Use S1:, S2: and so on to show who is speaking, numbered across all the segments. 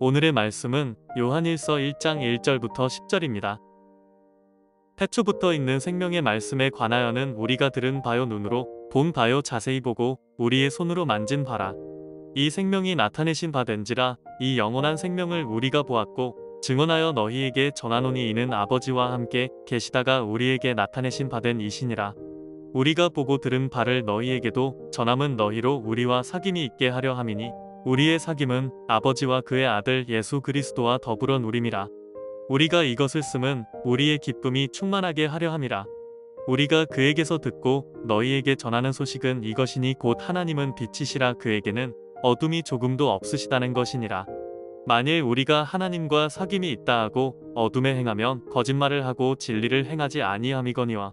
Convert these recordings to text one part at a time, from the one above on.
S1: 오늘의 말씀은 요한일서 1장 1절부터 10절입니다. 태초부터 있는 생명의 말씀에 관하여는 우리가 들은 바요 눈으로 본 바요 자세히 보고 우리의 손으로 만진 바라. 이 생명이 나타내신 바 된지라. 이 영원한 생명을 우리가 보았고 증언하여 너희에게 전하노니 이는 아버지와 함께 계시다가 우리에게 나타내신 바 된 이시니라. 우리가 보고 들은 바를 너희에게도 전함은 너희로 우리와 사귐이 있게 하려 함이니 우리의 사귐은 아버지와 그의 아들 예수 그리스도와 더불어 누림이라. 우리가 이것을 쓰면 우리의 기쁨이 충만하게 하려 함이라. 우리가 그에게서 듣고 너희에게 전하는 소식은 이것이니 곧 하나님은 빛이시라. 그에게는 어둠이 조금도 없으시다는 것이니라. 만일 우리가 하나님과 사귐이 있다 하고 어둠에 행하면 거짓말을 하고 진리를 행하지 아니함이거니와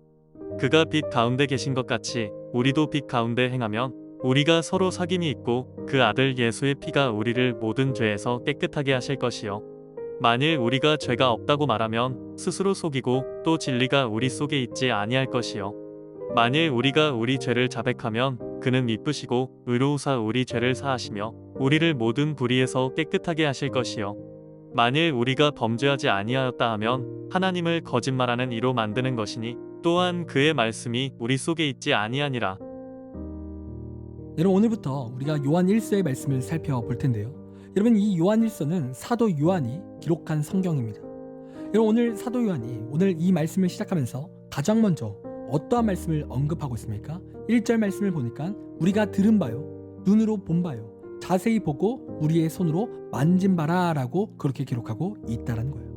S1: 그가 빛 가운데 계신 것 같이 우리도 빛 가운데 행하면 우리가 서로 사귐이 있고 그 아들 예수의 피가 우리를 모든 죄에서 깨끗하게 하실 것이요. 만일 우리가 죄가 없다고 말하면 스스로 속이고 또 진리가 우리 속에 있지 아니할 것이요. 만일 우리가 우리 죄를 자백하면 그는 미쁘시고 의로우사 우리 죄를 사하시며 우리를 모든 불의에서 깨끗하게 하실 것이요. 만일 우리가 범죄하지 아니하였다 하면 하나님을 거짓말하는 이로 만드는 것이니 또한 그의 말씀이 우리 속에 있지 아니하니라.
S2: 여러분, 오늘부터 우리가 요한 1서의 말씀을 살펴볼 텐데요. 여러분, 이 요한 1서는 사도 요한이 기록한 성경입니다. 여러분, 오늘 사도 요한이 오늘 이 말씀을 시작하면서 가장 먼저 어떠한 말씀을 언급하고 있습니까? 1절 말씀을 보니까 우리가 들은 바요, 눈으로 본 바요, 자세히 보고 우리의 손으로 만진 바라 라고 그렇게 기록하고 있다는 거예요.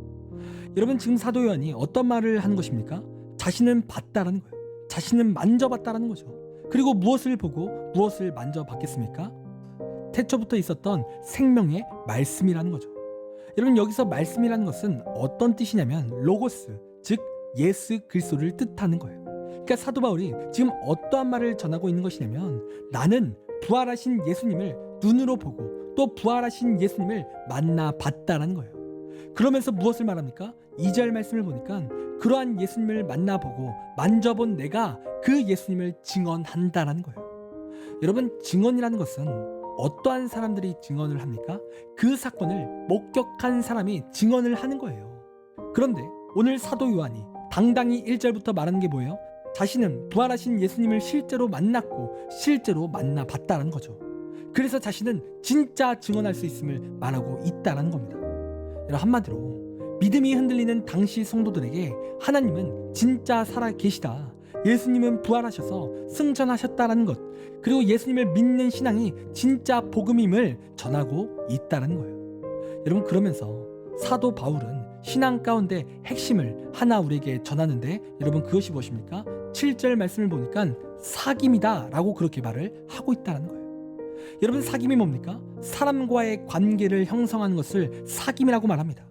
S2: 여러분, 지금 사도 요한이 어떤 말을 하는 것입니까? 자신은 봤다라는 거예요. 자신은 만져봤다라는 거죠. 그리고 무엇을 보고 무엇을 만져봤겠습니까? 태초부터 있었던 생명의 말씀이라는 거죠. 여러분, 여기서 말씀이라는 것은 어떤 뜻이냐면 로고스, 즉 예수 그리스도를 뜻하는 거예요. 그러니까 사도 바울이 지금 어떠한 말을 전하고 있는 것이냐면 나는 부활하신 예수님을 눈으로 보고 또 부활하신 예수님을 만나봤다라는 거예요. 그러면서 무엇을 말합니까? 2절 말씀을 보니까 그러한 예수님을 만나보고 만져본 내가 그 예수님을 증언한다라는 거예요. 여러분, 증언이라는 것은 어떠한 사람들이 증언을 합니까? 그 사건을 목격한 사람이 증언을 하는 거예요. 그런데 오늘 사도 요한이 당당히 1절부터 말하는 게 뭐예요? 자신은 부활하신 예수님을 실제로 만났고 실제로 만나봤다는 거죠. 그래서 자신은 진짜 증언할 수 있음을 말하고 있다는 겁니다. 여러분, 한마디로 믿음이 흔들리는 당시 성도들에게 하나님은 진짜 살아계시다, 예수님은 부활하셔서 승천하셨다는 것, 그리고 예수님을 믿는 신앙이 진짜 복음임을 전하고 있다는 거예요. 여러분, 그러면서 사도 바울은 신앙 가운데 핵심을 하나 우리에게 전하는데, 여러분, 그것이 무엇입니까? 7절 말씀을 보니까 사귐이다 라고 그렇게 말을 하고 있다는 거예요. 여러분, 사귐이 뭡니까? 사람과의 관계를 형성하는 것을 사귐이라고 말합니다.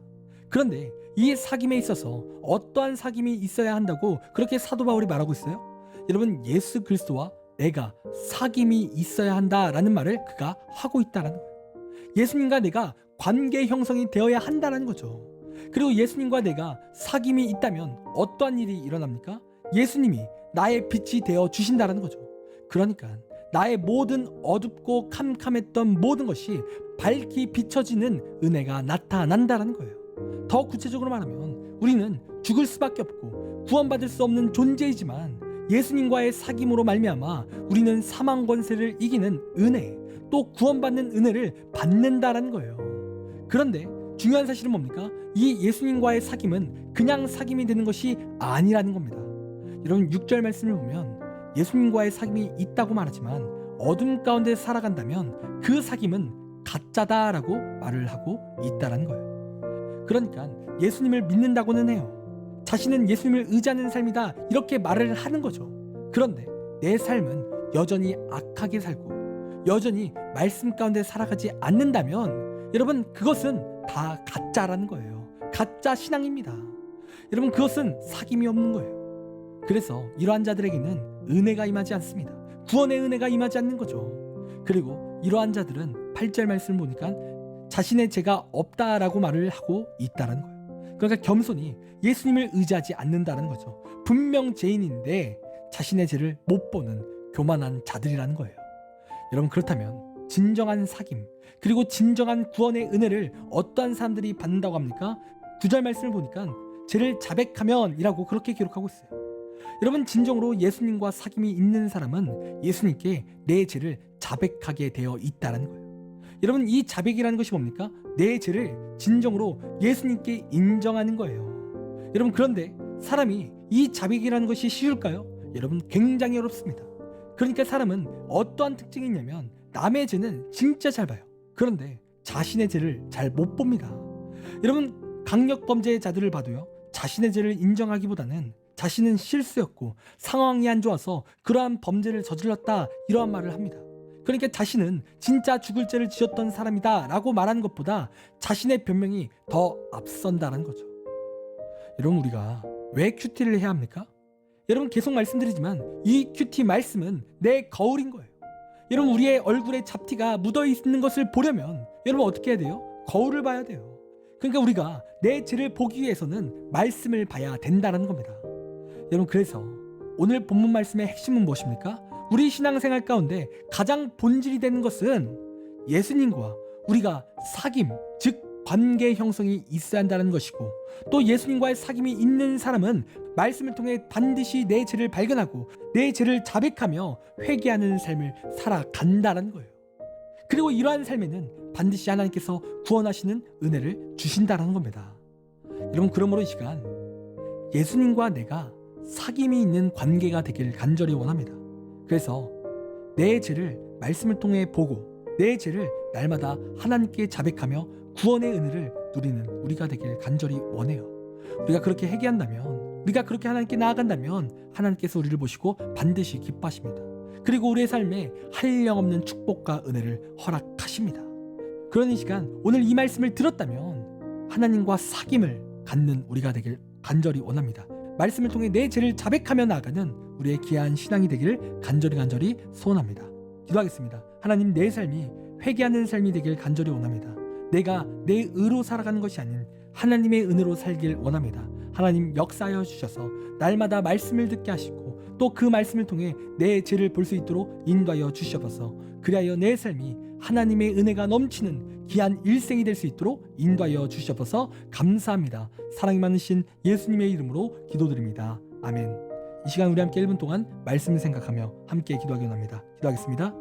S2: 그런데 이 사귐에 있어서 어떠한 사귐이 있어야 한다고 그렇게 사도 바울이 말하고 있어요? 여러분, 예수 그리스도와 내가 사귐이 있어야 한다라는 말을 그가 하고 있다는 거예요. 예수님과 내가 관계 형성이 되어야 한다는 거죠. 그리고 예수님과 내가 사귐이 있다면 어떠한 일이 일어납니까? 예수님이 나의 빛이 되어 주신다는 거죠. 그러니까 나의 모든 어둡고 캄캄했던 모든 것이 밝게 비춰지는 은혜가 나타난다는 거예요. 더 구체적으로 말하면 우리는 죽을 수밖에 없고 구원받을 수 없는 존재이지만 예수님과의 사귐으로 말미암아 우리는 사망 권세를 이기는 은혜, 또 구원받는 은혜를 받는다라는 거예요. 그런데 중요한 사실은 뭡니까? 이 예수님과의 사귐은 그냥 사귐이 되는 것이 아니라는 겁니다. 여러분, 6절 말씀을 보면 예수님과의 사귐이 있다고 말하지만 어둠 가운데 살아간다면 그 사귐은 가짜다라고 말을 하고 있다는 거예요. 그러니까 예수님을 믿는다고는 해요. 자신은 예수님을 의지하는 삶이다 이렇게 말을 하는 거죠. 그런데 내 삶은 여전히 악하게 살고 여전히 말씀 가운데 살아가지 않는다면 여러분, 그것은 다 가짜라는 거예요. 가짜 신앙입니다. 여러분, 그것은 사귐이 없는 거예요. 그래서 이러한 자들에게는 은혜가 임하지 않습니다. 구원의 은혜가 임하지 않는 거죠. 그리고 이러한 자들은 8절 말씀을 보니까 자신의 죄가 없다라고 말을 하고 있다는 거예요. 그러니까 겸손히 예수님을 의지하지 않는다는 거죠. 분명 죄인인데 자신의 죄를 못 보는 교만한 자들이라는 거예요. 여러분, 그렇다면 진정한 사귐 그리고 진정한 구원의 은혜를 어떠한 사람들이 받는다고 합니까? 9절 말씀을 보니까 죄를 자백하면이라고 그렇게 기록하고 있어요. 여러분, 진정으로 예수님과 사귐이 있는 사람은 예수님께 내 죄를 자백하게 되어 있다는 거예요. 여러분, 이 자백이라는 것이 뭡니까? 내 죄를 진정으로 예수님께 인정하는 거예요. 여러분, 그런데 사람이 이 자백이라는 것이 쉬울까요? 여러분, 굉장히 어렵습니다. 그러니까 사람은 어떠한 특징이 있냐면 남의 죄는 진짜 잘 봐요. 그런데 자신의 죄를 잘 못 봅니다. 여러분, 강력범죄자들을 봐도요, 자신의 죄를 인정하기보다는 자신은 실수였고 상황이 안 좋아서 그러한 범죄를 저질렀다, 이러한 말을 합니다. 그러니까 자신은 진짜 죽을 죄를 지었던 사람이다 라고 말하는 것보다 자신의 변명이 더 앞선다는 거죠. 여러분, 우리가 왜 큐티를 해야 합니까? 여러분, 계속 말씀드리지만 이 큐티 말씀은 내 거울인 거예요. 여러분, 우리의 얼굴에 잡티가 묻어 있는 것을 보려면 여러분 어떻게 해야 돼요? 거울을 봐야 돼요. 그러니까 우리가 내 죄를 보기 위해서는 말씀을 봐야 된다는 겁니다. 여러분, 그래서 오늘 본문 말씀의 핵심은 무엇입니까? 우리 신앙생활 가운데 가장 본질이 되는 것은 예수님과 우리가 사귐, 즉 관계 형성이 있어야 한다는 것이고, 또 예수님과의 사귐이 있는 사람은 말씀을 통해 반드시 내 죄를 발견하고 내 죄를 자백하며 회개하는 삶을 살아간다는 거예요. 그리고 이러한 삶에는 반드시 하나님께서 구원하시는 은혜를 주신다는 겁니다. 여러분, 그러므로 이 시간 예수님과 내가 사귐이 있는 관계가 되길 간절히 원합니다. 그래서 내 죄를 말씀을 통해 보고 내 죄를 날마다 하나님께 자백하며 구원의 은혜를 누리는 우리가 되길 간절히 원해요. 우리가 그렇게 회개한다면, 우리가 그렇게 하나님께 나아간다면 하나님께서 우리를 보시고 반드시 기뻐하십니다. 그리고 우리의 삶에 한량없는 축복과 은혜를 허락하십니다. 그런 이 시간, 오늘 이 말씀을 들었다면 하나님과 사귐을 갖는 우리가 되길 간절히 원합니다. 말씀을 통해 내 죄를 자백하며 나아가는 우리의 귀한 신앙이 되기를 간절히 소원합니다. 기도하겠습니다. 하나님, 내 삶이 회개하는 삶이 되길 간절히 원합니다. 내가 내 의로 살아가는 것이 아닌 하나님의 은혜로 살길 원합니다. 하나님, 역사하여 주셔서 날마다 말씀을 듣게 하시고 또 그 말씀을 통해 내 죄를 볼 수 있도록 인도하여 주시옵소서. 그리하여 내 삶이 하나님의 은혜가 넘치는 귀한 일생이 될 수 있도록 인도하여 주시옵소서. 감사합니다. 사랑이 많으신 예수님의 이름으로 기도드립니다. 아멘. 이 시간 우리 함께 1분 동안 말씀을 생각하며 함께 기도하기 원합니다. 기도하겠습니다.